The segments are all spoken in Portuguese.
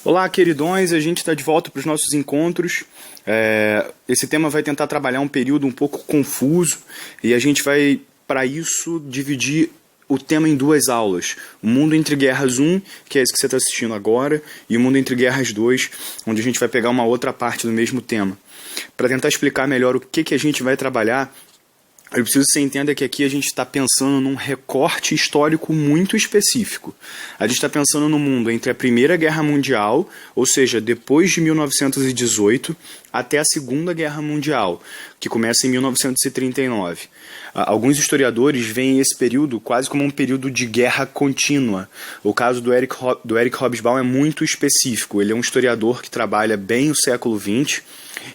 Olá, queridões, a gente está de volta para os nossos encontros. Esse tema vai tentar trabalhar um período um pouco confuso e a gente vai, para isso, dividir o tema em duas aulas. O Mundo Entre Guerras 1, que é esse que você está assistindo agora, e o Mundo Entre Guerras 2, onde a gente vai pegar uma outra parte do mesmo tema. Para tentar explicar melhor o que a gente vai trabalhar, eu preciso que você entenda que aqui a gente está pensando num recorte histórico muito específico. A gente está pensando no mundo entre a Primeira Guerra Mundial, ou seja, depois de 1918, até a Segunda Guerra Mundial, que começa em 1939. Alguns historiadores veem esse período quase como um período de guerra contínua. O caso do Eric Hobsbawm é muito específico. Ele é um historiador que trabalha bem o século XX,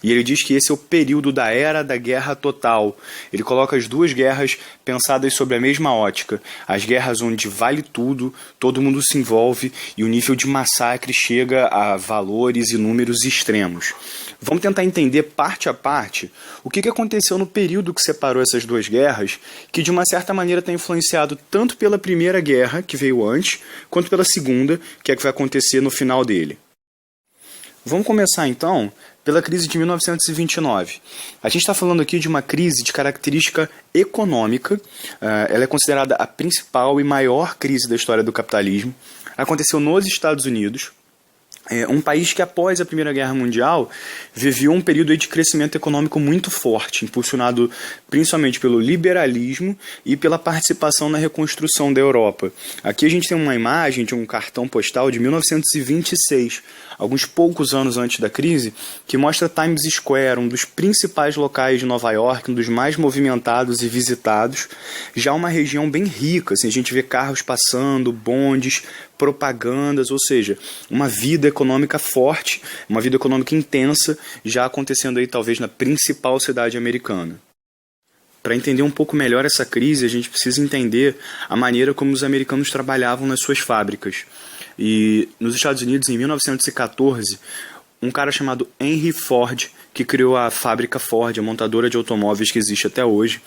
e ele diz que esse é o período da Era da Guerra Total. Ele coloca as duas guerras pensadas sobre a mesma ótica. As guerras onde vale tudo, todo mundo se envolve e o nível de massacre chega a valores e números extremos. Vamos tentar entender parte a parte o que aconteceu no período que separou essas duas guerras, que de uma certa maneira está influenciado tanto pela Primeira Guerra, que veio antes, quanto pela Segunda, que é que vai acontecer no final dele. Vamos começar então pela crise de 1929. A gente está falando aqui de uma crise de característica econômica. Ela é considerada a principal e maior crise da história do capitalismo. Aconteceu nos Estados Unidos. Um país que após a Primeira Guerra Mundial viveu um período de crescimento econômico muito forte, impulsionado principalmente pelo liberalismo e pela participação na reconstrução da Europa. Aqui a gente tem uma imagem de um cartão postal de 1926, alguns poucos anos antes da crise, que mostra Times Square, um dos principais locais de Nova York, um dos mais movimentados e visitados, já uma região bem rica, assim, a gente vê carros passando, bondes, propagandas, ou seja, uma vida econômica forte, uma vida econômica intensa, já acontecendo aí talvez na principal cidade americana. Para entender um pouco melhor essa crise, a gente precisa entender a maneira como os americanos trabalhavam nas suas fábricas. E nos Estados Unidos, em 1914, um cara chamado Henry Ford, que criou a fábrica Ford, a montadora de automóveis que existe até hoje,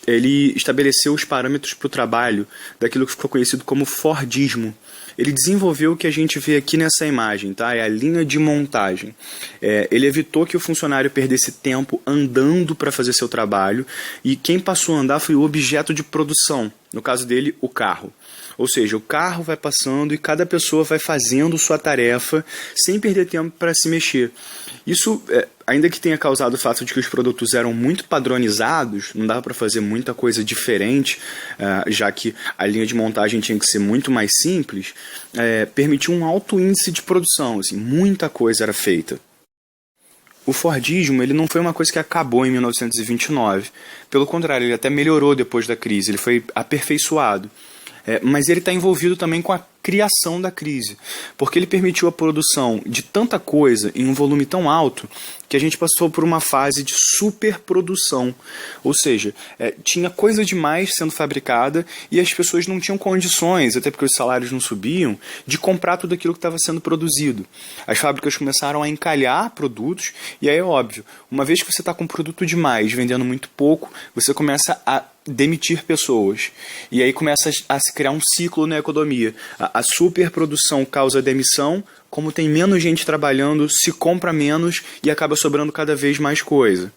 ele estabeleceu os parâmetros para o trabalho daquilo que ficou conhecido como Fordismo. Ele desenvolveu o que a gente vê aqui nessa imagem, tá? É a linha de montagem. Ele evitou que o funcionário perdesse tempo andando para fazer seu trabalho, e quem passou a andar foi o objeto de produção, no caso dele, o carro. Ou seja, o carro vai passando e cada pessoa vai fazendo sua tarefa sem perder tempo para se mexer. Isso, ainda que tenha causado o fato de que os produtos eram muito padronizados, não dava para fazer muita coisa diferente, já que a linha de montagem tinha que ser muito mais simples, permitiu um alto índice de produção, assim, muita coisa era feita. O Fordismo ele não foi uma coisa que acabou em 1929. Pelo contrário, ele até melhorou depois da crise, ele foi aperfeiçoado. Mas ele está envolvido também com a criação da crise, porque ele permitiu a produção de tanta coisa em um volume tão alto que a gente passou por uma fase de superprodução, ou seja, tinha coisa demais sendo fabricada e as pessoas não tinham condições, até porque os salários não subiam, de comprar tudo aquilo que estava sendo produzido. As fábricas começaram a encalhar produtos e aí é óbvio, uma vez que você está com produto demais, vendendo muito pouco, você começa a demitir pessoas. E aí começa a se criar um ciclo na economia. A superprodução causa demissão, como tem menos gente trabalhando, se compra menos e acaba sobrando cada vez mais coisa.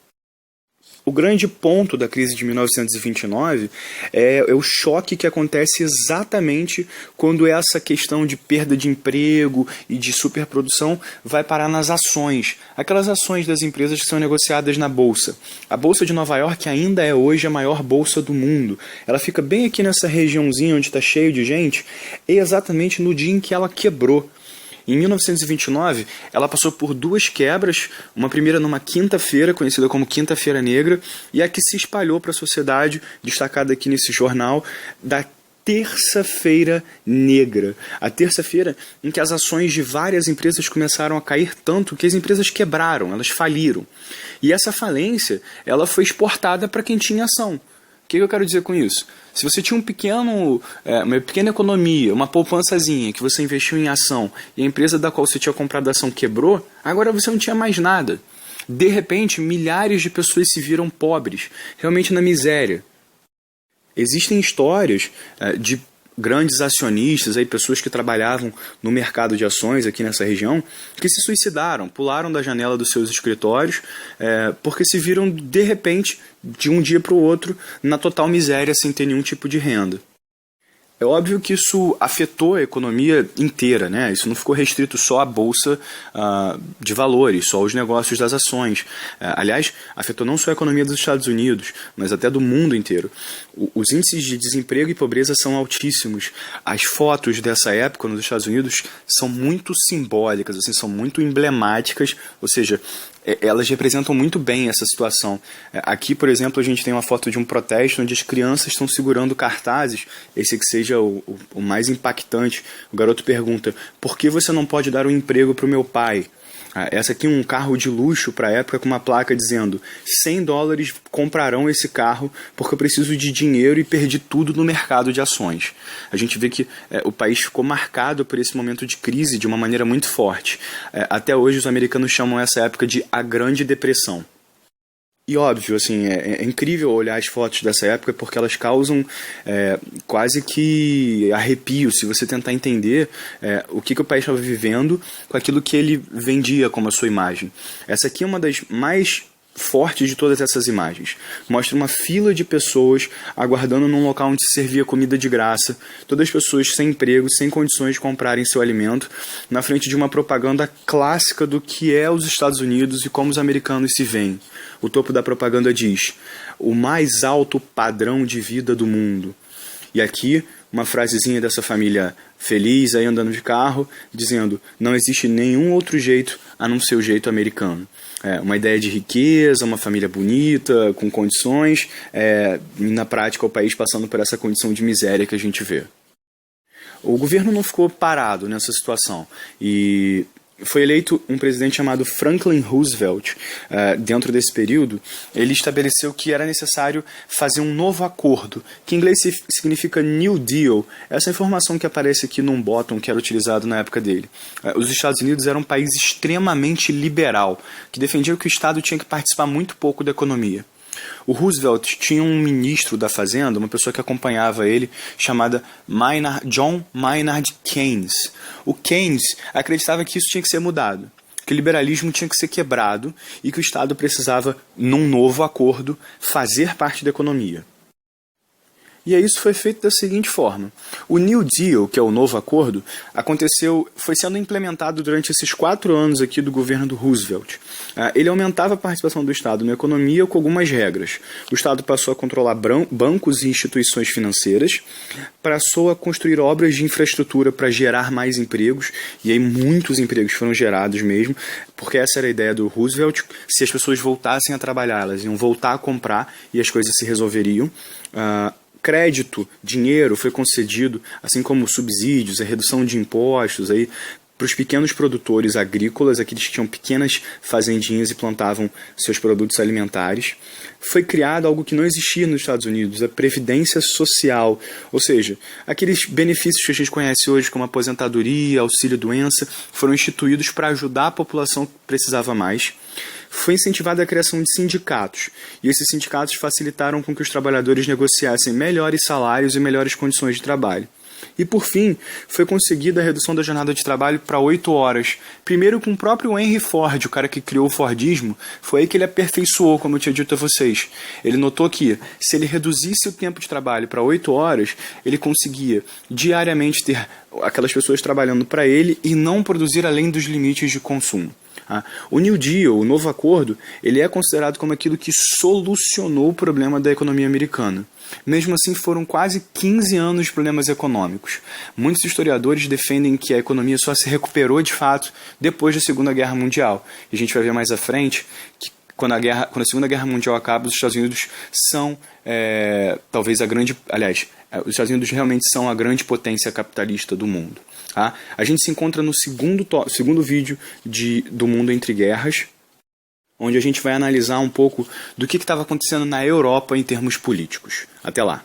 O grande ponto da crise de 1929 é o choque que acontece exatamente quando essa questão de perda de emprego e de superprodução vai parar nas ações. Aquelas ações das empresas que são negociadas na Bolsa. A Bolsa de Nova York ainda é hoje a maior bolsa do mundo. Ela fica bem aqui nessa regiãozinha onde está cheio de gente, e exatamente no dia em que ela quebrou. Em 1929, ela passou por duas quebras, uma primeira numa quinta-feira, conhecida como Quinta-feira Negra, e a que se espalhou para a sociedade, destacada aqui nesse jornal, da Terça-feira Negra. A terça-feira em que as ações de várias empresas começaram a cair tanto que as empresas quebraram, elas faliram. E essa falência ela foi exportada para quem tinha ação. O que eu quero dizer com isso? Se você tinha uma pequena economia, uma poupançazinha que você investiu em ação e a empresa da qual você tinha comprado a ação quebrou, agora você não tinha mais nada. De repente, milhares de pessoas se viram pobres, realmente na miséria. Existem histórias de grandes acionistas, aí, pessoas que trabalhavam no mercado de ações aqui nessa região, que se suicidaram, pularam da janela dos seus escritórios, porque se viram, de repente, de um dia para o outro, na total miséria, sem ter nenhum tipo de renda. É óbvio que isso afetou a economia inteira, né? Isso não ficou restrito só à bolsa de valores, só aos negócios das ações. Aliás, afetou não só a economia dos Estados Unidos, mas até do mundo inteiro. Os índices de desemprego e pobreza são altíssimos. As fotos dessa época nos Estados Unidos são muito simbólicas, assim, são muito emblemáticas, ou seja, elas representam muito bem essa situação. Aqui, por exemplo, a gente tem uma foto de um protesto onde as crianças estão segurando cartazes, esse que seja o mais impactante. O garoto pergunta: por que você não pode dar um emprego para o meu pai? Essa aqui é um carro de luxo para a época com uma placa dizendo $100 comprarão esse carro porque eu preciso de dinheiro e perdi tudo no mercado de ações. A gente vê que o país ficou marcado por esse momento de crise de uma maneira muito forte. Até hoje os americanos chamam essa época de a Grande Depressão. E óbvio, assim, é incrível olhar as fotos dessa época porque elas causam quase que arrepio se você tentar entender o que o país estava vivendo com aquilo que ele vendia como a sua imagem. Essa aqui é uma das mais fortes de todas essas imagens. Mostra uma fila de pessoas aguardando num local onde se servia comida de graça, todas as pessoas sem emprego, sem condições de comprarem seu alimento, na frente de uma propaganda clássica do que é os Estados Unidos e como os americanos se veem. O topo da propaganda diz: o mais alto padrão de vida do mundo. E aqui, uma frasezinha dessa família feliz aí andando de carro, dizendo: não existe nenhum outro jeito a não ser o jeito americano. Uma ideia de riqueza, uma família bonita, com condições, e na prática o país passando por essa condição de miséria que a gente vê. O governo não ficou parado nessa situação e foi eleito um presidente chamado Franklin Roosevelt. Dentro desse período, ele estabeleceu que era necessário fazer um novo acordo, que em inglês significa New Deal. Essa informação que aparece aqui num bottom que era utilizado na época dele. Os Estados Unidos eram um país extremamente liberal, que defendia que o Estado tinha que participar muito pouco da economia. O Roosevelt tinha um ministro da Fazenda, uma pessoa que acompanhava ele, chamada John Maynard Keynes. O Keynes acreditava que isso tinha que ser mudado, que o liberalismo tinha que ser quebrado e que o Estado precisava, num novo acordo, fazer parte da economia. E aí isso foi feito da seguinte forma: o New Deal, que é o novo acordo, foi sendo implementado durante esses 4 anos aqui do governo do Roosevelt. Ele aumentava a participação do Estado na economia com algumas regras. O Estado passou a controlar bancos e instituições financeiras, passou a construir obras de infraestrutura para gerar mais empregos, e aí muitos empregos foram gerados mesmo, porque essa era a ideia do Roosevelt: se as pessoas voltassem a trabalhar, elas iam voltar a comprar e as coisas se resolveriam. Crédito, dinheiro foi concedido, assim como subsídios, a redução de impostos aí para os pequenos produtores agrícolas, aqueles que tinham pequenas fazendinhas e plantavam seus produtos alimentares. Foi criado algo que não existia nos Estados Unidos, a Previdência Social, ou seja, aqueles benefícios que a gente conhece hoje como aposentadoria, auxílio-doença, foram instituídos para ajudar a população que precisava mais. Foi incentivada a criação de sindicatos, e esses sindicatos facilitaram com que os trabalhadores negociassem melhores salários e melhores condições de trabalho. E, por fim, foi conseguida a redução da jornada de trabalho para 8 horas. Primeiro com o próprio Henry Ford, o cara que criou o Fordismo, foi aí que ele aperfeiçoou, como eu tinha dito a vocês. Ele notou que, se ele reduzisse o tempo de trabalho para 8 horas, ele conseguia diariamente ter aquelas pessoas trabalhando para ele e não produzir além dos limites de consumo. O New Deal, o novo acordo, ele é considerado como aquilo que solucionou o problema da economia americana. Mesmo assim, foram quase 15 anos de problemas econômicos. Muitos historiadores defendem que a economia só se recuperou de fato depois da Segunda Guerra Mundial. E a gente vai ver mais à frente que quando a Segunda Guerra Mundial acaba, os Estados Unidos são talvez a grande... Aliás, os Estados Unidos realmente são a grande potência capitalista do mundo. A gente se encontra no segundo vídeo do Mundo Entre Guerras, onde a gente vai analisar um pouco do que estava acontecendo na Europa em termos políticos. Até lá!